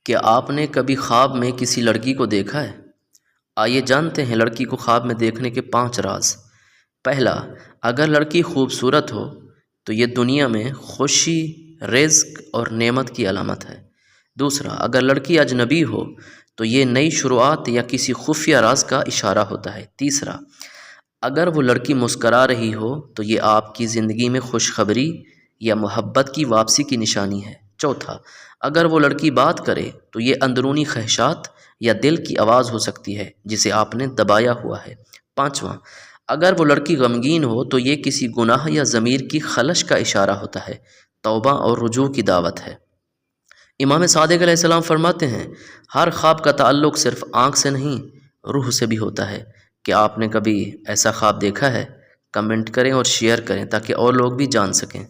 क्या आपने कभी ख्वाब में किसी लड़की को देखा है? आइए जानते हैं लड़की को ख्वाब में देखने के 5 राज। पहला, अगर लड़की खूबसूरत हो तो ये दुनिया में खुशी, रिज़्क और नेमत की अलामत है। दूसरा, अगर लड़की अजनबी हो तो ये नई शुरुआत या किसी खुफिया राज का इशारा होता है। तीसरा, अगर वो लड़की मुस्करा रही हो तो ये आपकी ज़िंदगी में खुशखबरी या मोहब्बत की वापसी की निशानी है। चौथा, अगर वो लड़की बात करे तो ये अंदरूनी ख्वाहिशात या दिल की आवाज़ हो सकती है जिसे आपने दबाया हुआ है। पाँचवा, अगर वो लड़की गमगीन हो तो ये किसी गुनाह या ज़मीर की खलश का इशारा होता है, तौबा और रुजू की दावत है। इमाम सादिक अलैहिस्सलाम फरमाते हैं, हर ख्वाब का ताल्लुक़ सिर्फ़ आँख से नहीं, रूह से भी होता है। क्या आपने कभी ऐसा ख्वाब देखा है? कमेंट करें और शेयर करें ताकि और लोग भी जान सकें।